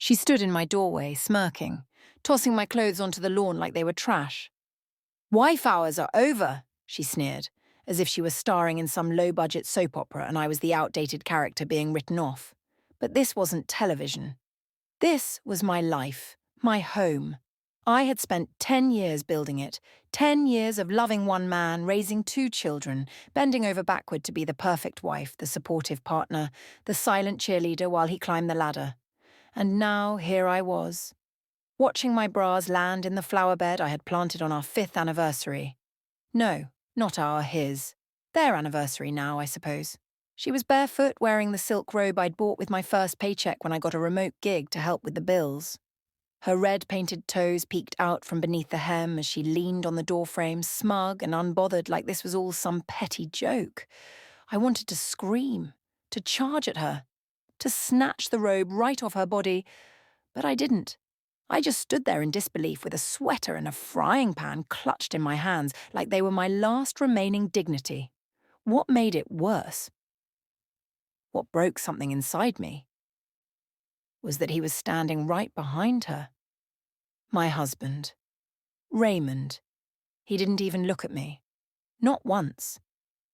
She stood in my doorway, smirking, tossing my clothes onto the lawn like they were trash. "Wife hours are over," she sneered, as if she was starring in some low-budget soap opera and I was the outdated character being written off. But this wasn't television. This was my life, my home. I had spent 10 years building it, 10 years of loving one man, raising 2 children, bending over backward to be the perfect wife, the supportive partner, the silent cheerleader while he climbed the ladder. And now here I was, watching my bras land in the flower bed I had planted on our 5th anniversary. No, not his. Their anniversary now, I suppose. She was barefoot, wearing the silk robe I'd bought with my first paycheck when I got a remote gig to help with the bills. Her red-painted toes peeked out from beneath the hem as she leaned on the doorframe, smug and unbothered like this was all some petty joke. I wanted to scream, to charge at her, to snatch the robe right off her body, but I didn't. I just stood there in disbelief with a sweater and a frying pan clutched in my hands like they were my last remaining dignity. What made it worse? What broke something inside me was that he was standing right behind her. My husband. Raymond. He didn't even look at me. Not once.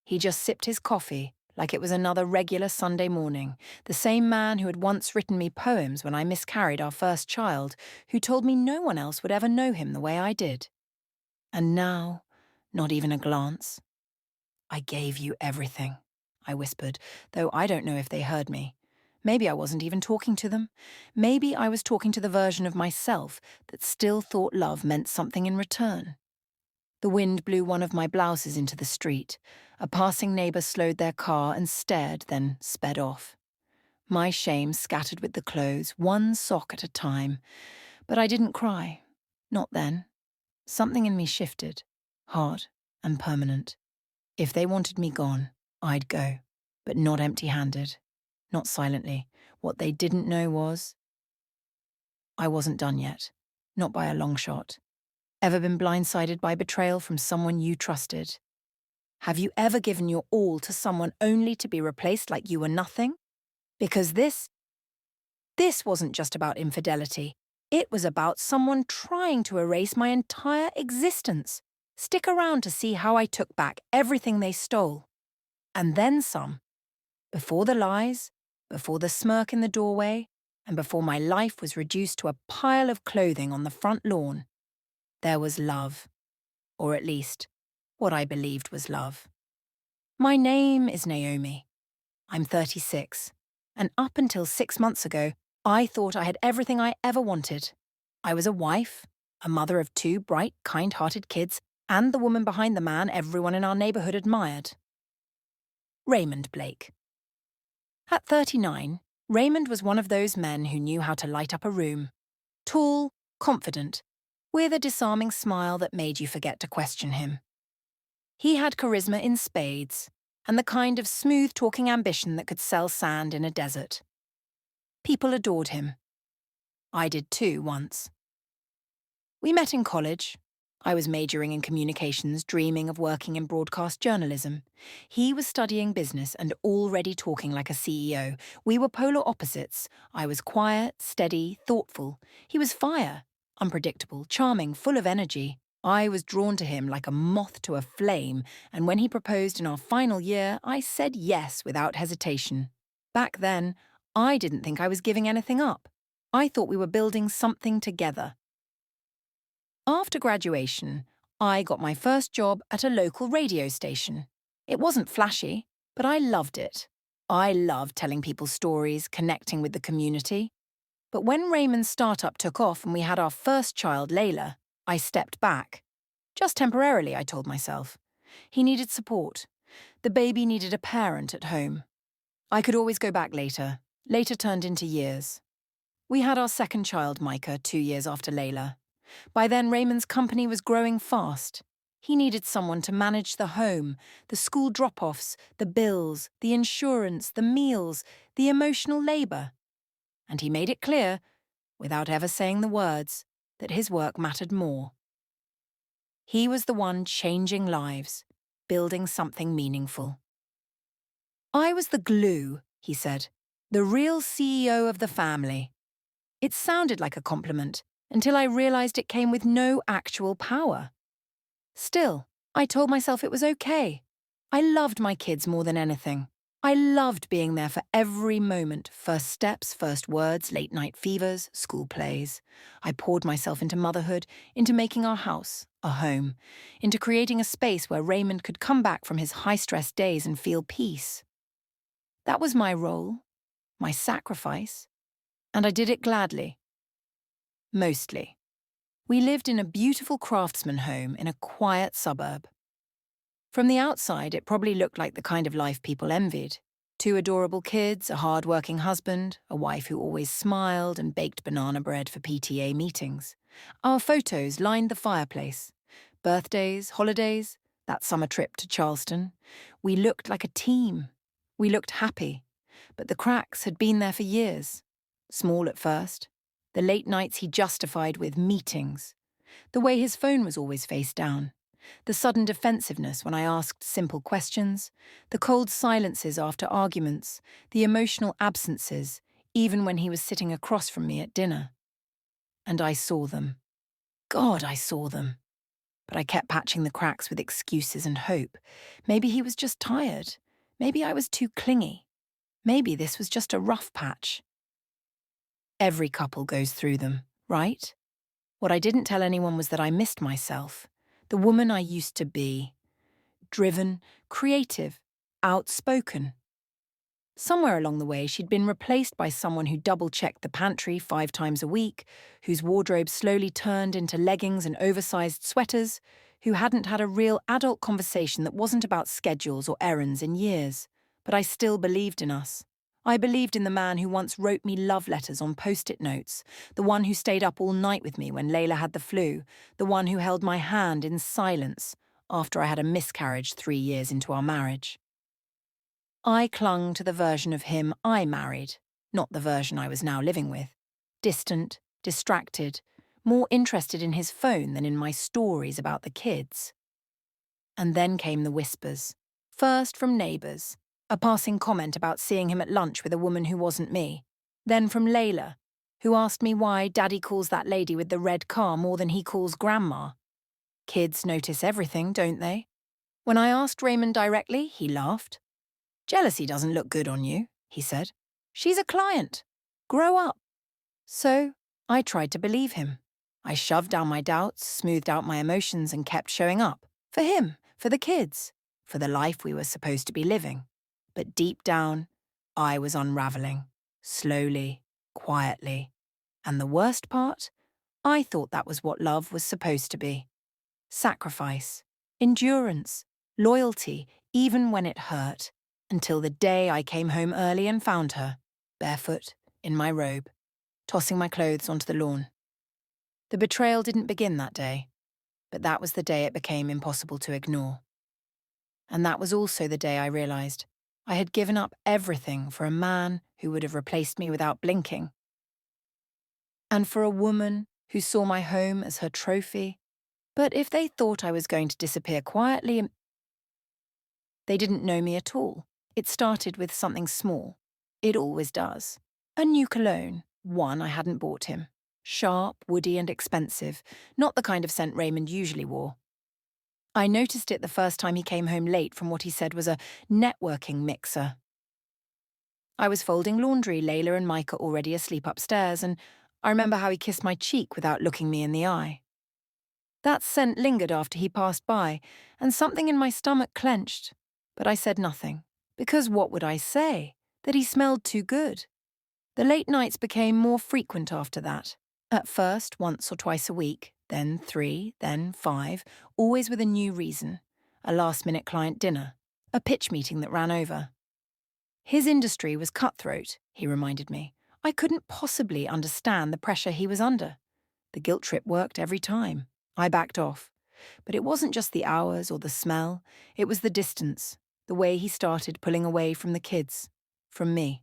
He just sipped his coffee like it was another regular Sunday morning, the same man who had once written me poems when I miscarried our first child, who told me no one else would ever know him the way I did. And now, not even a glance. "I gave you everything," I whispered, though I don't know if they heard me. Maybe I wasn't even talking to them. Maybe I was talking to the version of myself that still thought love meant something in return. The wind blew one of my blouses into the street. A passing neighbour slowed their car and stared, then sped off. My shame scattered with the clothes, one sock at a time. But I didn't cry. Not then. Something in me shifted, hard and permanent. If they wanted me gone, I'd go, but not empty-handed, not silently. What they didn't know was I wasn't done yet, not by a long shot. Ever been blindsided by betrayal from someone you trusted? Have you ever given your all to someone only to be replaced like you were nothing? Because this wasn't just about infidelity. It was about someone trying to erase my entire existence. Stick around to see how I took back everything they stole. And then some. Before the lies, before the smirk in the doorway, and before my life was reduced to a pile of clothing on the front lawn, there was love. Or at least, what I believed was love. My name is Naomi. I'm 36, and up until 6 months ago, I thought I had everything I ever wanted. I was a wife, a mother of 2 bright, kind-hearted kids, and the woman behind the man everyone in our neighbourhood admired. Raymond Blake. At 39, Raymond was one of those men who knew how to light up a room. Tall, confident, with a disarming smile that made you forget to question him. He had charisma in spades, and the kind of smooth-talking ambition that could sell sand in a desert. People adored him. I did too, once. We met in college. I was majoring in communications, dreaming of working in broadcast journalism. He was studying business and already talking like a CEO. We were polar opposites. I was quiet, steady, thoughtful. He was fire, unpredictable, charming, full of energy. I was drawn to him like a moth to a flame, and when he proposed in our final year, I said yes without hesitation. Back then, I didn't think I was giving anything up. I thought we were building something together. After graduation, I got my first job at a local radio station. It wasn't flashy, but I loved it. I loved telling people stories, connecting with the community. But when Raymond's startup took off and we had our first child, Layla, I stepped back. Just temporarily, I told myself. He needed support. The baby needed a parent at home. I could always go back later. Later turned into years. We had our second child, Micah, 2 years after Layla. By then, Raymond's company was growing fast. He needed someone to manage the home, the school drop-offs, the bills, the insurance, the meals, the emotional labour. And he made it clear, without ever saying the words, that his work mattered more. He was the one changing lives, building something meaningful. I was the glue, he said, the real CEO of the family. It sounded like a compliment until I realized it came with no actual power. Still, I told myself it was okay. I loved my kids more than anything. I loved being there for every moment, first steps, first words, late night fevers, school plays. I poured myself into motherhood, into making our house a home, into creating a space where Raymond could come back from his high-stress days and feel peace. That was my role, my sacrifice, and I did it gladly. Mostly. We lived in a beautiful craftsman home in a quiet suburb. From the outside, it probably looked like the kind of life people envied. 2 adorable kids, a hard-working husband, a wife who always smiled and baked banana bread for PTA meetings. Our photos lined the fireplace. Birthdays, holidays, that summer trip to Charleston. We looked like a team. We looked happy. But the cracks had been there for years. Small at first. The late nights he justified with meetings. The way his phone was always face down. The sudden defensiveness when I asked simple questions, the cold silences after arguments, the emotional absences, even when he was sitting across from me at dinner. And I saw them. God, I saw them. But I kept patching the cracks with excuses and hope. Maybe he was just tired. Maybe I was too clingy. Maybe this was just a rough patch. Every couple goes through them, right? What I didn't tell anyone was that I missed myself. The woman I used to be. Driven, creative, outspoken. Somewhere along the way, she'd been replaced by someone who double-checked the pantry 5 times a week, whose wardrobe slowly turned into leggings and oversized sweaters, who hadn't had a real adult conversation that wasn't about schedules or errands in years. But I still believed in us. I believed in the man who once wrote me love letters on post-it notes, the one who stayed up all night with me when Layla had the flu, the one who held my hand in silence after I had a miscarriage 3 years into our marriage. I clung to the version of him I married, not the version I was now living with. Distant, distracted, more interested in his phone than in my stories about the kids. And then came the whispers. First from neighbours, a passing comment about seeing him at lunch with a woman who wasn't me. Then from Layla, who asked me why Daddy calls that lady with the red car more than he calls Grandma. Kids notice everything, don't they? When I asked Raymond directly, he laughed. Jealousy doesn't look good on you, he said. She's a client. Grow up. So I tried to believe him. I shoved down my doubts, smoothed out my emotions, and kept showing up. For him, for the kids, for the life we were supposed to be living. But deep down, I was unraveling. Slowly, quietly. And the worst part? I thought that was what love was supposed to be. Sacrifice, endurance, loyalty, even when it hurt. Until the day I came home early and found her, barefoot, in my robe, tossing my clothes onto the lawn. The betrayal didn't begin that day, but that was the day it became impossible to ignore. And that was also the day I realized I had given up everything for a man who would have replaced me without blinking. And for a woman who saw my home as her trophy. But if they thought I was going to disappear quietly, they didn't know me at all. It started with something small. It always does. A new cologne, one I hadn't bought him. Sharp, woody and expensive, not the kind of scent Raymond usually wore. I noticed it the first time he came home late from what he said was a networking mixer. I was folding laundry, Layla and Micah already asleep upstairs, and I remember how he kissed my cheek without looking me in the eye. That scent lingered after he passed by, and something in my stomach clenched. But I said nothing, because what would I say? That he smelled too good. The late nights became more frequent after that. At first, once or twice a week, then 3, then 5, always with a new reason. A last-minute client dinner, a pitch meeting that ran over. His industry was cutthroat, he reminded me. I couldn't possibly understand the pressure he was under. The guilt trip worked every time. I backed off. But it wasn't just the hours or the smell, it was the distance, the way he started pulling away from the kids, from me.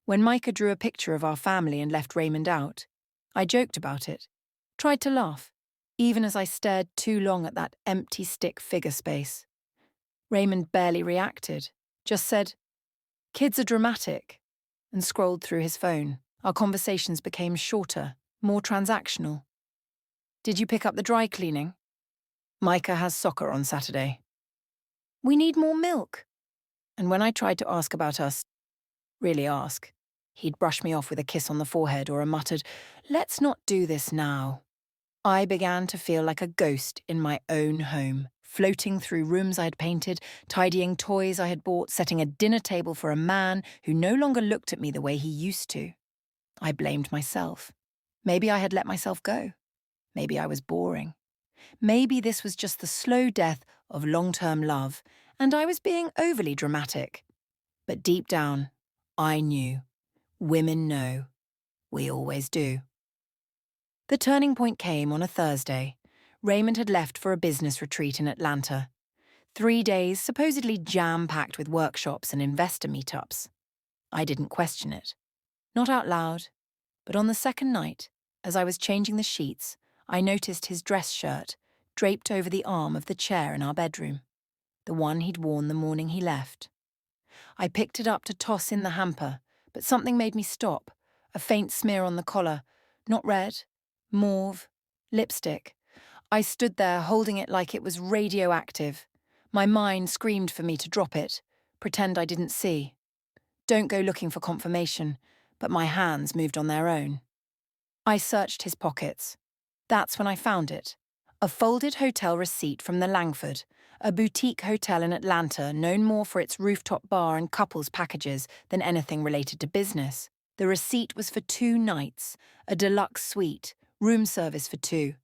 When Micah drew a picture of our family and left Raymond out, I joked about it, tried to laugh, even as I stared too long at that empty stick figure space. Raymond barely reacted, just said, "Kids are dramatic," and scrolled through his phone. Our conversations became shorter, more transactional. Did you pick up the dry cleaning? Micah has soccer on Saturday. We need more milk. And when I tried to ask about us, really ask, he'd brush me off with a kiss on the forehead or a muttered, "Let's not do this now." I began to feel like a ghost in my own home, floating through rooms I had painted, tidying toys I had bought, setting a dinner table for a man who no longer looked at me the way he used to. I blamed myself. Maybe I had let myself go. Maybe I was boring. Maybe this was just the slow death of long-term love, and I was being overly dramatic. But deep down, I knew. Women know. We always do. The turning point came on a Thursday. Raymond had left for a business retreat in Atlanta. 3 days supposedly jam-packed with workshops and investor meetups. I didn't question it. Not out loud, but on the second night, as I was changing the sheets, I noticed his dress shirt draped over the arm of the chair in our bedroom, the one he'd worn the morning he left. I picked it up to toss in the hamper, but something made me stop, a faint smear on the collar, not red, mauve, lipstick. I stood there holding it like it was radioactive. My mind screamed for me to drop it, pretend I didn't see. Don't go looking for confirmation, but my hands moved on their own. I searched his pockets. That's when I found it. A folded hotel receipt from the Langford, a boutique hotel in Atlanta known more for its rooftop bar and couples packages than anything related to business. The receipt was for 2 nights, a deluxe suite, room service for 2.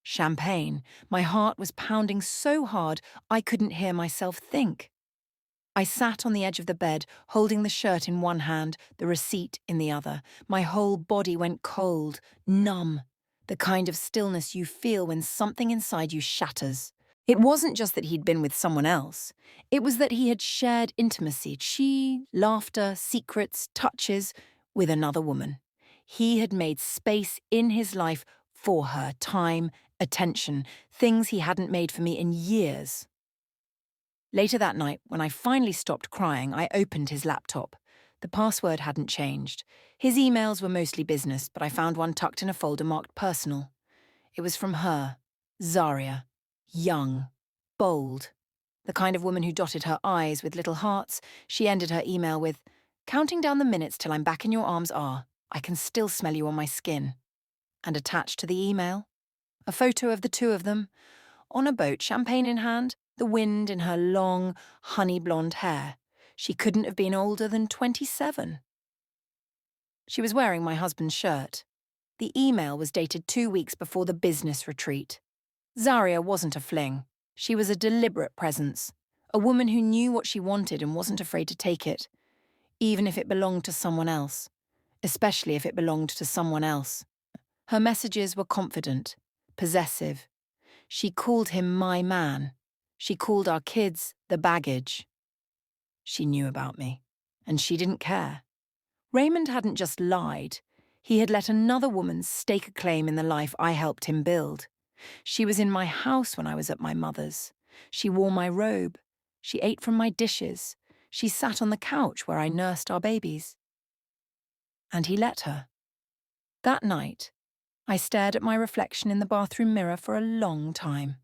Champagne. My heart was pounding so hard I couldn't hear myself think. I sat on the edge of the bed, holding the shirt in one hand, the receipt in the other. My whole body went cold, numb, the kind of stillness you feel when something inside you shatters. It wasn't just that he'd been with someone else. It was that he had shared intimacy, laughter, secrets, touches, with another woman. He had made space in his life for her, time, attention, things he hadn't made for me in years. Later that night, when I finally stopped crying, I opened his laptop. The password hadn't changed. His emails were mostly business, but I found one tucked in a folder marked personal. It was from her, Zaria. Young, bold. The kind of woman who dotted her I's with little hearts. She ended her email with, "Counting down the minutes till I'm back in your arms are. I can still smell you on my skin." And attached to the email, a photo of the two of them, on a boat, champagne in hand, the wind in her long, honey-blonde hair. She couldn't have been older than 27. She was wearing my husband's shirt. The email was dated 2 weeks before the business retreat. Zaria wasn't a fling. She was a deliberate presence, a woman who knew what she wanted and wasn't afraid to take it, even if it belonged to someone else, especially if it belonged to someone else. Her messages were confident, possessive. She called him my man. She called our kids the baggage. She knew about me, and she didn't care. Raymond hadn't just lied. He had let another woman stake a claim in the life I helped him build. She was in my house when I was at my mother's. She wore my robe. She ate from my dishes. She sat on the couch where I nursed our babies. And he let her. That night, I stared at my reflection in the bathroom mirror for a long time.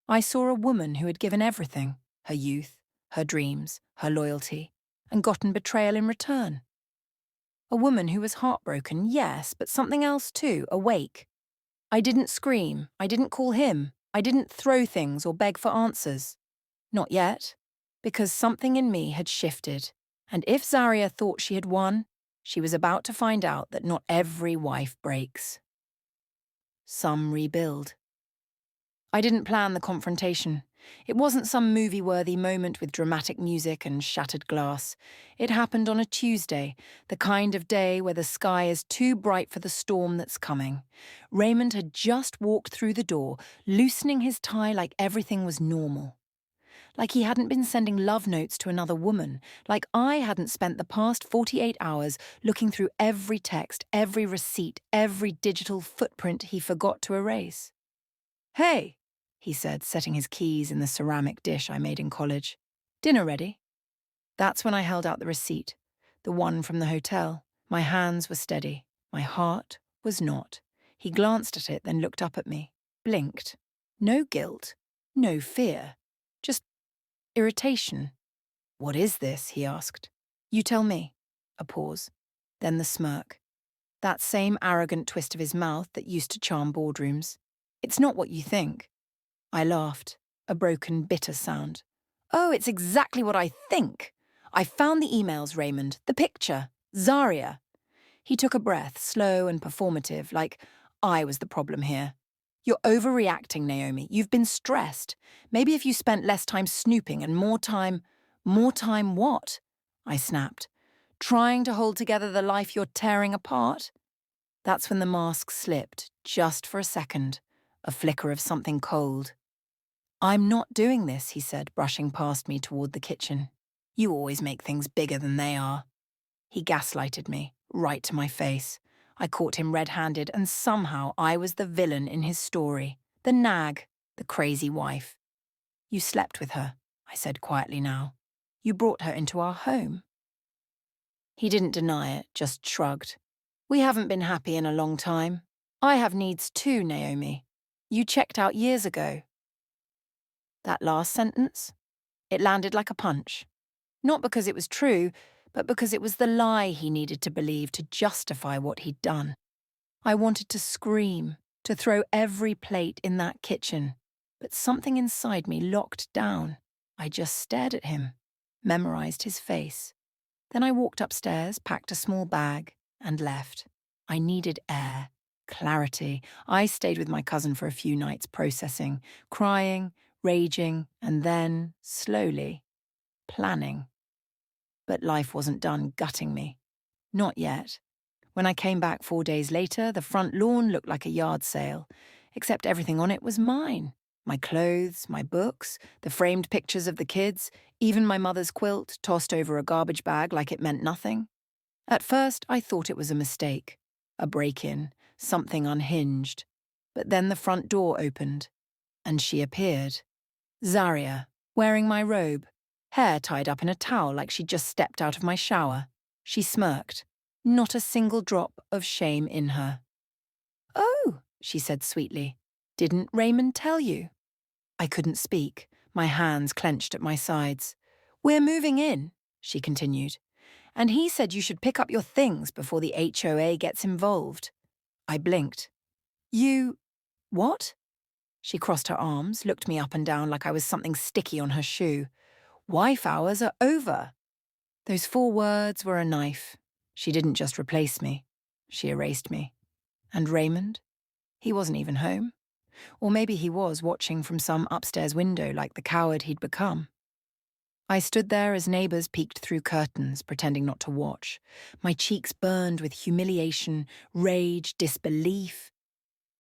I saw a woman who had given everything, her youth, her dreams, her loyalty, and gotten betrayal in return. A woman who was heartbroken, yes, but something else too, awake. I didn't scream, I didn't call him, I didn't throw things or beg for answers. Not yet, because something in me had shifted, and if Zaria thought she had won, she was about to find out that not every wife breaks. Some rebuild. I didn't plan the confrontation. It wasn't some movie-worthy moment with dramatic music and shattered glass. It happened on a Tuesday, the kind of day where the sky is too bright for the storm that's coming. Raymond had just walked through the door, loosening his tie like everything was normal. Like he hadn't been sending love notes to another woman, like I hadn't spent the past 48 hours looking through every text, every receipt, every digital footprint he forgot to erase. "Hey," he said, setting his keys in the ceramic dish I made in college. "Dinner ready?" That's when I held out the receipt, the one from the hotel, My hands were steady. My heart was not. He glanced at it, then looked up at me, blinked. No guilt, no fear, just irritation. "What is this?" he asked. "You tell me." A pause. Then the smirk. That same arrogant twist of his mouth that used to charm boardrooms. "It's not what you think." I laughed, a broken, bitter sound. "Oh, it's exactly what I think. I found the emails, Raymond, the picture, Zaria." He took a breath, slow and performative, like I was the problem here. "You're overreacting, Naomi. You've been stressed. Maybe if you spent less time snooping and more time... More time what?" I snapped. "Trying to hold together the life you're tearing apart?" That's when the mask slipped, just for a second, a flicker of something cold. "I'm not doing this," he said, brushing past me toward the kitchen. "You always make things bigger than they are." He gaslighted me, right to my face. I caught him red-handed, and somehow I was the villain in his story, the nag, the crazy wife. "You slept with her," I said quietly now. "You brought her into our home." He didn't deny it, just shrugged. "We haven't been happy in a long time. I have needs too, Naomi. You checked out years ago." That last sentence? It landed like a punch. Not because it was true, but because it was the lie he needed to believe to justify what he'd done. I wanted to scream, to throw every plate in that kitchen, but something inside me locked down. I just stared at him, memorized his face. Then I walked upstairs, packed a small bag, and left. I needed air, clarity. I stayed with my cousin for a few nights processing, crying, raging, and then, slowly, planning. But life wasn't done gutting me. Not yet. When I came back 4 days later, the front lawn looked like a yard sale, except everything on it was mine. My clothes, my books, the framed pictures of the kids, even my mother's quilt tossed over a garbage bag like it meant nothing. At first, I thought it was a mistake, a break-in, something unhinged. But then the front door opened, and she appeared. Zaria, wearing my robe, hair tied up in a towel like she'd just stepped out of my shower. She smirked, not a single drop of shame in her. "Oh," she said sweetly, "didn't Raymond tell you?" I couldn't speak, my hands clenched at my sides. "We're moving in," she continued, "and he said you should pick up your things before the HOA gets involved." I blinked. "You... what?" She crossed her arms, looked me up and down like I was something sticky on her shoe. "Wife hours are over." Those 4 words were a knife. She didn't just replace me. She erased me. And Raymond? He wasn't even home. Or maybe he was watching from some upstairs window like the coward he'd become. I stood there as neighbours peeked through curtains, pretending not to watch. My cheeks burned with humiliation, rage, disbelief.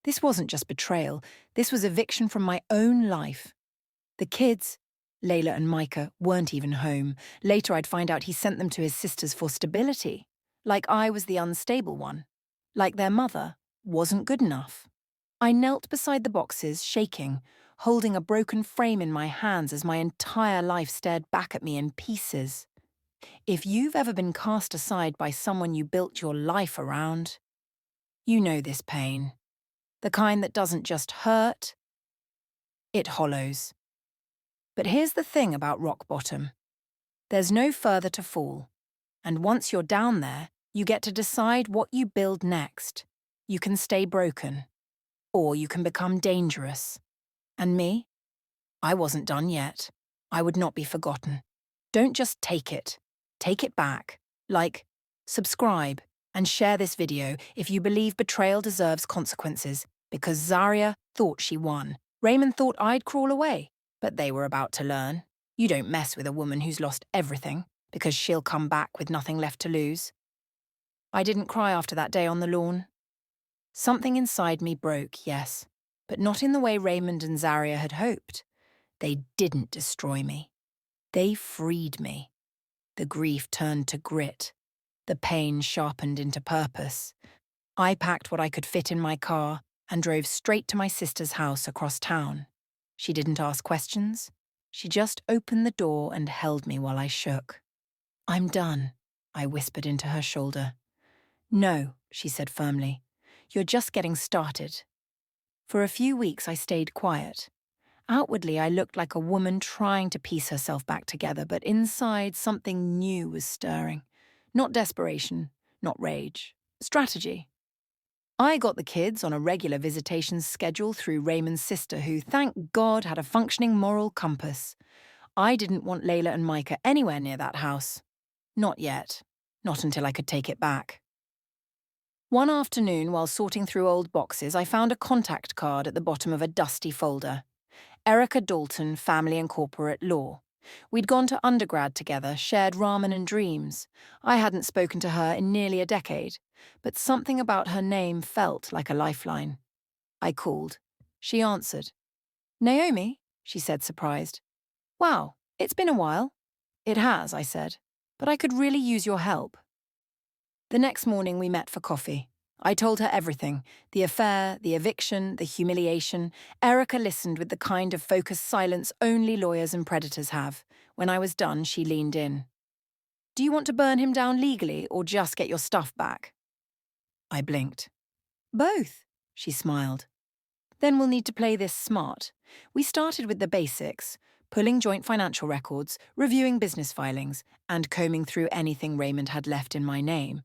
This wasn't just betrayal. This was eviction from my own life. The kids, Layla and Micah, weren't even home. Later I'd find out he sent them to his sisters for stability. Like I was the unstable one. Like their mother wasn't good enough. I knelt beside the boxes, shaking, holding a broken frame in my hands as my entire life stared back at me in pieces. If you've ever been cast aside by someone you built your life around, you know this pain. The kind that doesn't just hurt, it hollows. But here's the thing about rock bottom. There's no further to fall. And once you're down there, you get to decide what you build next. You can stay broken, or you can become dangerous. And me? I wasn't done yet. I would not be forgotten. Don't just take it. Take it back. Like, subscribe, and share this video if you believe betrayal deserves consequences, because Zaria thought she won. Raymond thought I'd crawl away, but they were about to learn. You don't mess with a woman who's lost everything, because she'll come back with nothing left to lose. I didn't cry after that day on the lawn. Something inside me broke, yes, but not in the way Raymond and Zaria had hoped. They didn't destroy me. They freed me. The grief turned to grit. The pain sharpened into purpose. I packed what I could fit in my car and drove straight to my sister's house across town. She didn't ask questions. She just opened the door and held me while I shook. "I'm done," I whispered into her shoulder. No, she said firmly. You're just getting started. For a few weeks, I stayed quiet. Outwardly, I looked like a woman trying to piece herself back together, but inside, something new was stirring. Not desperation, not rage. Strategy. I got the kids on a regular visitation schedule through Raymond's sister, who, thank God, had a functioning moral compass. I didn't want Layla and Micah anywhere near that house. Not yet. Not until I could take it back. One afternoon, while sorting through old boxes, I found a contact card at the bottom of a dusty folder. Erica Dalton, Family and Corporate Law. We'd gone to undergrad together, shared ramen and dreams. I hadn't spoken to her in nearly a decade, but something about her name felt like a lifeline. I called. She answered. Naomi, she said, surprised. Wow, it's been a while. It has, I said, but I could really use your help. The next morning we met for coffee. I told her everything, the affair, the eviction, the humiliation. Erica listened with the kind of focused silence only lawyers and predators have. When I was done, she leaned in. Do you want to burn him down legally or just get your stuff back? I blinked. Both, she smiled. Then we'll need to play this smart. We started with the basics, pulling joint financial records, reviewing business filings, and combing through anything Raymond had left in my name,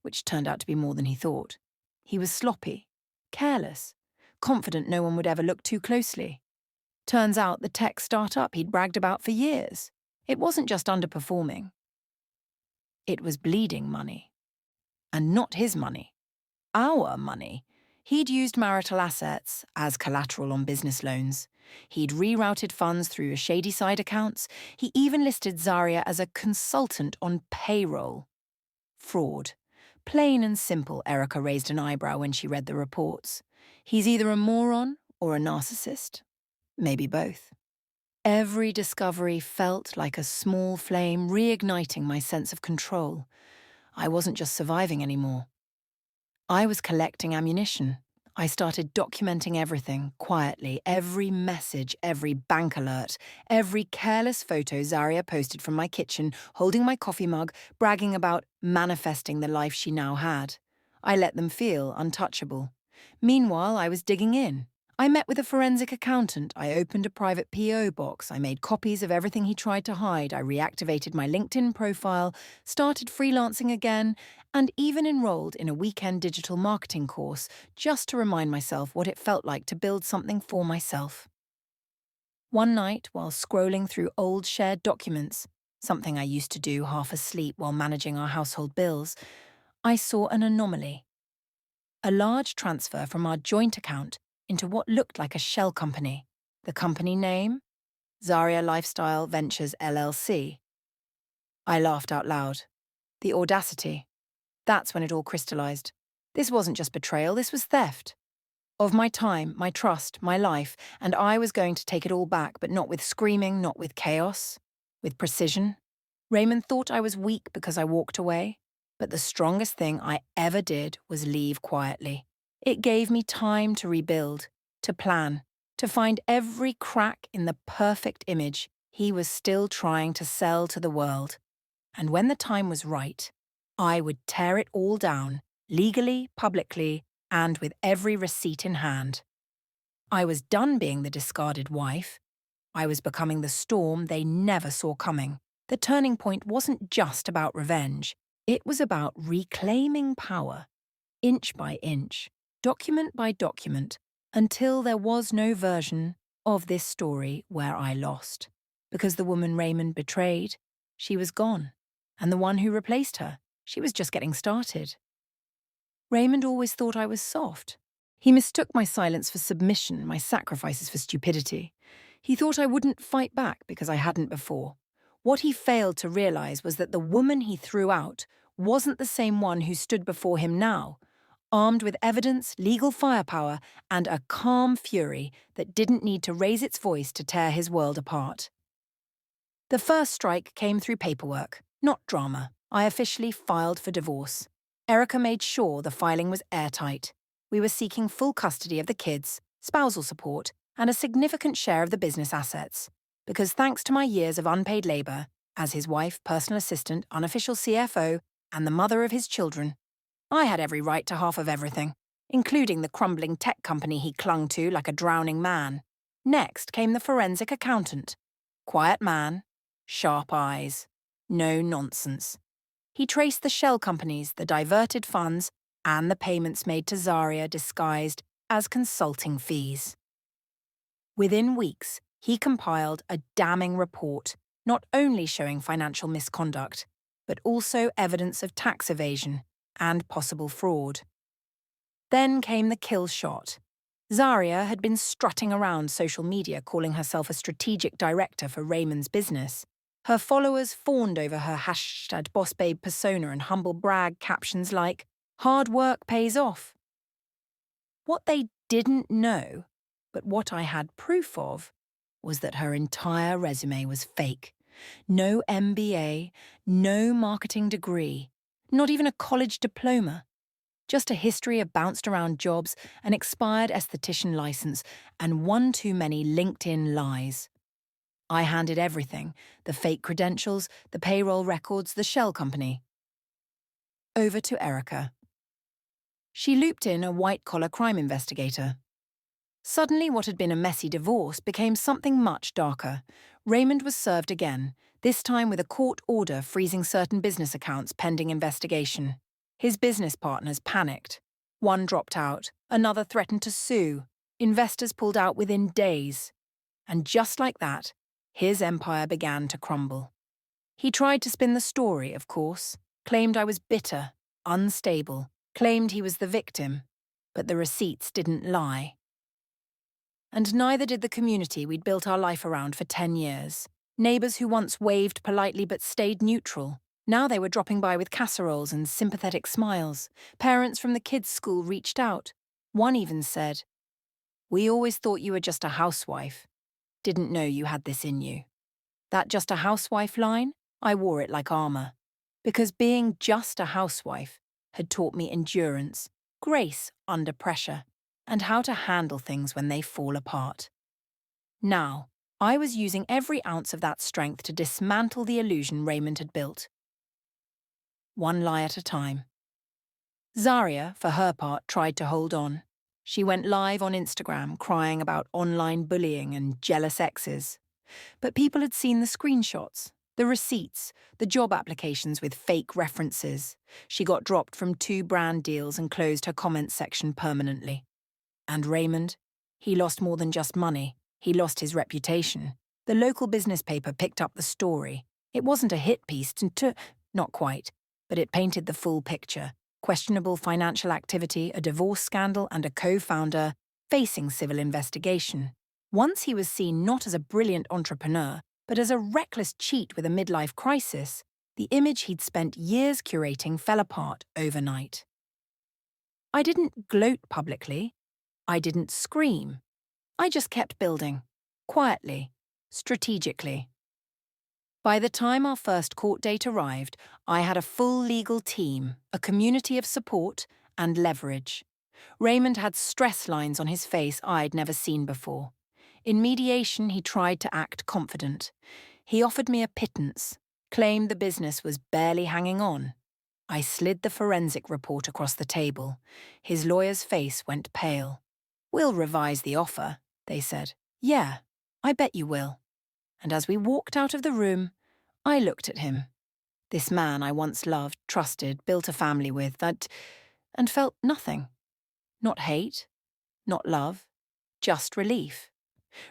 which turned out to be more than he thought. He was sloppy, careless, confident no one would ever look too closely. Turns out the tech startup he'd bragged about for years. It wasn't just underperforming. It was bleeding money. And not his money. Our money. He'd used marital assets as collateral on business loans. He'd rerouted funds through shady side accounts. He even listed Zaria as a consultant on payroll. Fraud. Plain and simple, Erica raised an eyebrow when she read the reports. He's either a moron or a narcissist. Maybe both. Every discovery felt like a small flame reigniting my sense of control. I wasn't just surviving anymore. I was collecting ammunition. I started documenting everything, quietly, every message, every bank alert, every careless photo Zaria posted from my kitchen, holding my coffee mug, bragging about manifesting the life she now had. I let them feel untouchable. Meanwhile, I was digging in. I met with a forensic accountant. I opened a private PO box. I made copies of everything he tried to hide. I reactivated my LinkedIn profile, started freelancing again, and even enrolled in a weekend digital marketing course just to remind myself what it felt like to build something for myself. One night, while scrolling through old shared documents, something I used to do half asleep while managing our household bills, I saw an anomaly. A large transfer from our joint account into what looked like a shell company. The company name? Zaria Lifestyle Ventures LLC. I laughed out loud. The audacity. That's when it all crystallized. This wasn't just betrayal, this was theft. Of my time, my trust, my life, and I was going to take it all back, but not with screaming, not with chaos, with precision. Raymond thought I was weak because I walked away, but the strongest thing I ever did was leave quietly. It gave me time to rebuild, to plan, to find every crack in the perfect image he was still trying to sell to the world. And when the time was right, I would tear it all down, legally, publicly, and with every receipt in hand. I was done being the discarded wife. I was becoming the storm they never saw coming. The turning point wasn't just about revenge. It was about reclaiming power, inch by inch, document by document, until there was no version of this story where I lost. Because the woman Raymond betrayed, she was gone. And the one who replaced her, she was just getting started. Raymond always thought I was soft. He mistook my silence for submission, my sacrifices for stupidity. He thought I wouldn't fight back because I hadn't before. What he failed to realize was that the woman he threw out wasn't the same one who stood before him now, armed with evidence, legal firepower, and a calm fury that didn't need to raise its voice to tear his world apart. The first strike came through paperwork, not drama. I officially filed for divorce. Erica made sure the filing was airtight. We were seeking full custody of the kids, spousal support, and a significant share of the business assets. Because thanks to my years of unpaid labor, as his wife, personal assistant, unofficial CFO, and the mother of his children, I had every right to half of everything, including the crumbling tech company he clung to like a drowning man. Next came the forensic accountant. Quiet man, sharp eyes, no nonsense. He traced the shell companies, the diverted funds, and the payments made to Zaria disguised as consulting fees. Within weeks, he compiled a damning report, not only showing financial misconduct, but also evidence of tax evasion and possible fraud. Then came the kill shot. Zaria had been strutting around social media calling herself a strategic director for Raymond's business. Her followers fawned over her #bossbabe persona and humble brag captions like, "Hard work pays off." What they didn't know, but what I had proof of, was that her entire resume was fake. No MBA, no marketing degree, not even a college diploma. Just a history of bounced around jobs, an expired esthetician license, and one too many LinkedIn lies. I handed everything, the fake credentials, the payroll records, the shell company, over to Erica. She looped in a white-collar crime investigator. Suddenly what had been a messy divorce became something much darker. Raymond was served again, this time with a court order freezing certain business accounts pending investigation. His business partners panicked. One dropped out, another threatened to sue. Investors pulled out within days. And just like that, his empire began to crumble. He tried to spin the story, of course, claimed I was bitter, unstable, claimed he was the victim, but the receipts didn't lie. And neither did the community we'd built our life around for 10 years. Neighbours who once waved politely but stayed neutral. Now they were dropping by with casseroles and sympathetic smiles. Parents from the kids' school reached out. One even said, "We always thought you were just a housewife. Didn't know you had this in you." That "just a housewife" line, I wore it like armour. Because being just a housewife had taught me endurance, grace under pressure, and how to handle things when they fall apart. Now, I was using every ounce of that strength to dismantle the illusion Raymond had built. One lie at a time. Zaria, for her part, tried to hold on. She went live on Instagram crying about online bullying and jealous exes. But people had seen the screenshots, the receipts, the job applications with fake references. She got dropped from 2 brand deals and closed her comments section permanently. And Raymond? He lost more than just money. He lost his reputation. The local business paper picked up the story. It wasn't a hit piece, not quite, but it painted the full picture. Questionable financial activity, a divorce scandal, and a co-founder facing civil investigation. Once he was seen not as a brilliant entrepreneur, but as a reckless cheat with a midlife crisis, the image he'd spent years curating fell apart overnight. I didn't gloat publicly. I didn't scream. I just kept building, quietly, strategically. By the time our first court date arrived, I had a full legal team, a community of support, and leverage. Raymond had stress lines on his face I'd never seen before. In mediation, he tried to act confident. He offered me a pittance, claimed the business was barely hanging on. I slid the forensic report across the table. His lawyer's face went pale. "We'll revise the offer," they said. "Yeah, I bet you will." And as we walked out of the room, I looked at him. This man I once loved, trusted, built a family with, and felt nothing. Not hate, not love, just relief.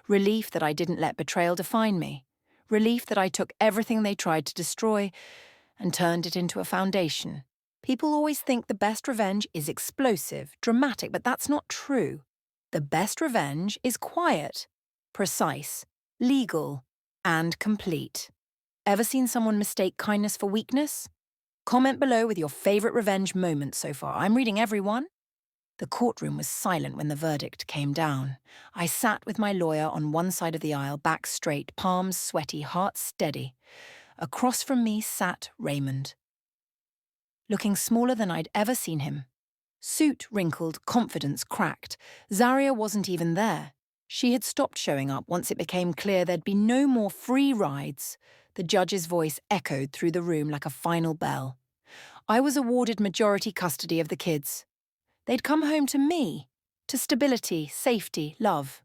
Relief that I didn't let betrayal define me. Relief that I took everything they tried to destroy and turned it into a foundation. People always think the best revenge is explosive, dramatic, but that's not true. The best revenge is quiet, precise, legal, and complete. Ever seen someone mistake kindness for weakness? Comment below with your favourite revenge moment so far. I'm reading every one. The courtroom was silent when the verdict came down. I sat with my lawyer on one side of the aisle, back straight, palms sweaty, heart steady. Across from me sat Raymond. Looking smaller than I'd ever seen him. Suit wrinkled, confidence cracked. Zaria wasn't even there. She had stopped showing up once it became clear there'd be no more free rides. The judge's voice echoed through the room like a final bell. I was awarded majority custody of the kids. They'd come home to me, to stability, safety, love.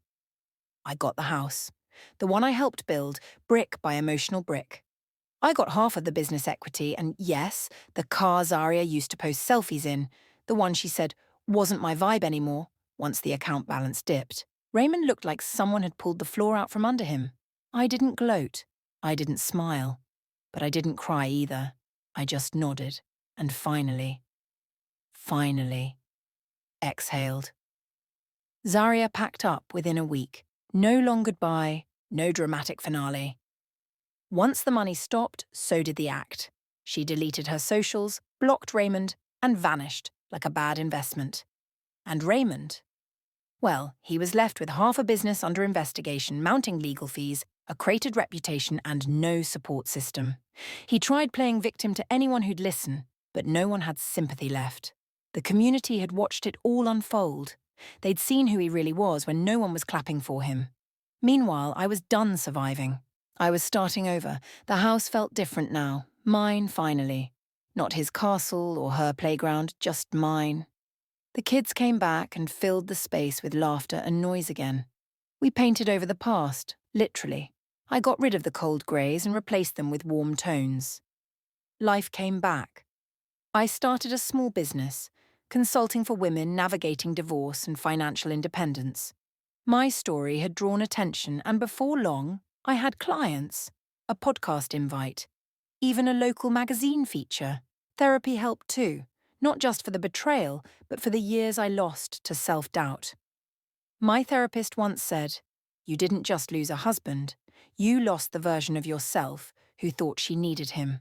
I got the house, the one I helped build, brick by emotional brick. I got half of the business equity and yes, the car Zaria used to post selfies in, the one she said wasn't my vibe anymore once the account balance dipped. Raymond looked like someone had pulled the floor out from under him. I didn't gloat. I didn't smile. But I didn't cry either. I just nodded. And finally, exhaled. Zaria packed up within a week. No long goodbye, no dramatic finale. Once the money stopped, so did the act. She deleted her socials, blocked Raymond, and vanished like a bad investment. And Raymond? Well, he was left with half a business under investigation, mounting legal fees, a cratered reputation, and no support system. He tried playing victim to anyone who'd listen, but no one had sympathy left. The community had watched it all unfold. They'd seen who he really was when no one was clapping for him. Meanwhile, I was done surviving. I was starting over. The house felt different now. Mine, finally. Not his castle or her playground, just mine. The kids came back and filled the space with laughter and noise again. We painted over the past, literally. I got rid of the cold greys and replaced them with warm tones. Life came back. I started a small business, consulting for women navigating divorce and financial independence. My story had drawn attention, and before long, I had clients, a podcast invite, even a local magazine feature. Therapy helped too, not just for the betrayal, but for the years I lost to self-doubt. My therapist once said, "You didn't just lose a husband, you lost the version of yourself who thought she needed him."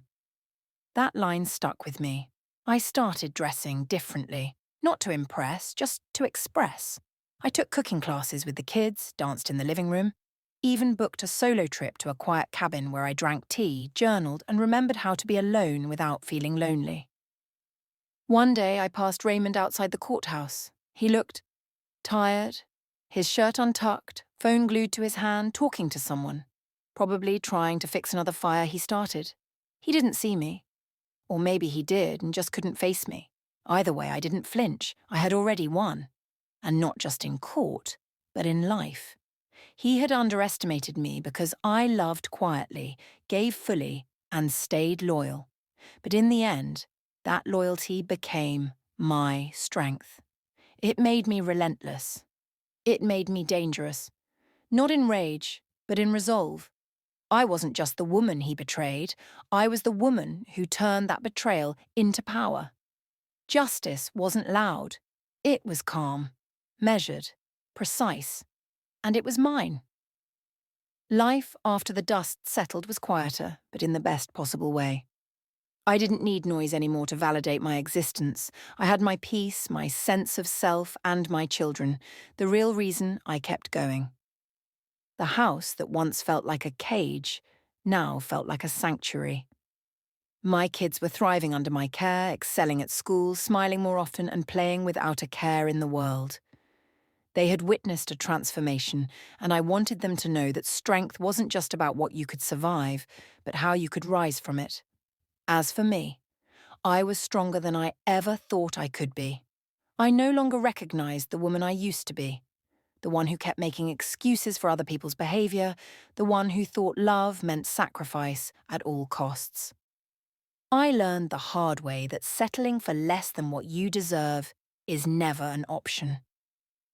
That line stuck with me. I started dressing differently, not to impress, just to express. I took cooking classes with the kids, danced in the living room, even booked a solo trip to a quiet cabin where I drank tea, journaled, and remembered how to be alone without feeling lonely. One day I passed Raymond outside the courthouse. He looked tired, his shirt untucked, phone glued to his hand, talking to someone, probably trying to fix another fire he started. He didn't see me. Or maybe he did and just couldn't face me. Either way, I didn't flinch. I had already won. And not just in court, but in life. He had underestimated me because I loved quietly, gave fully, and stayed loyal. But in the end, that loyalty became my strength. It made me relentless. It made me dangerous. Not in rage, but in resolve. I wasn't just the woman he betrayed. I was the woman who turned that betrayal into power. Justice wasn't loud. It was calm, measured, precise. And it was mine. Life after the dust settled was quieter, but in the best possible way. I didn't need noise anymore to validate my existence. I had my peace, my sense of self, and my children, the real reason I kept going. The house that once felt like a cage now felt like a sanctuary. My kids were thriving under my care, excelling at school, smiling more often, and playing without a care in the world. They had witnessed a transformation, and I wanted them to know that strength wasn't just about what you could survive, but how you could rise from it. As for me, I was stronger than I ever thought I could be. I no longer recognized the woman I used to be, the one who kept making excuses for other people's behavior, the one who thought love meant sacrifice at all costs. I learned the hard way that settling for less than what you deserve is never an option.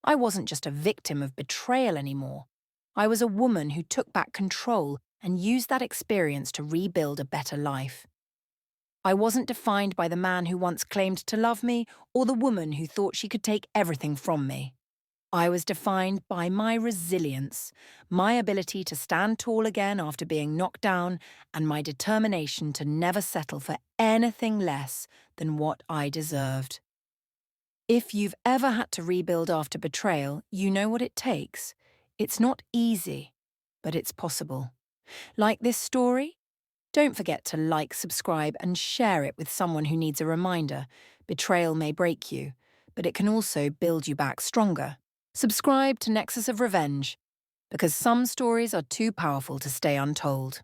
I wasn't just a victim of betrayal anymore. I was a woman who took back control and used that experience to rebuild a better life. I wasn't defined by the man who once claimed to love me or the woman who thought she could take everything from me. I was defined by my resilience, my ability to stand tall again after being knocked down, and my determination to never settle for anything less than what I deserved. If you've ever had to rebuild after betrayal, you know what it takes. It's not easy, but it's possible. Like this story? Don't forget to like, subscribe, and share it with someone who needs a reminder. Betrayal may break you, but it can also build you back stronger. Subscribe to Nexus of Revenge, because some stories are too powerful to stay untold.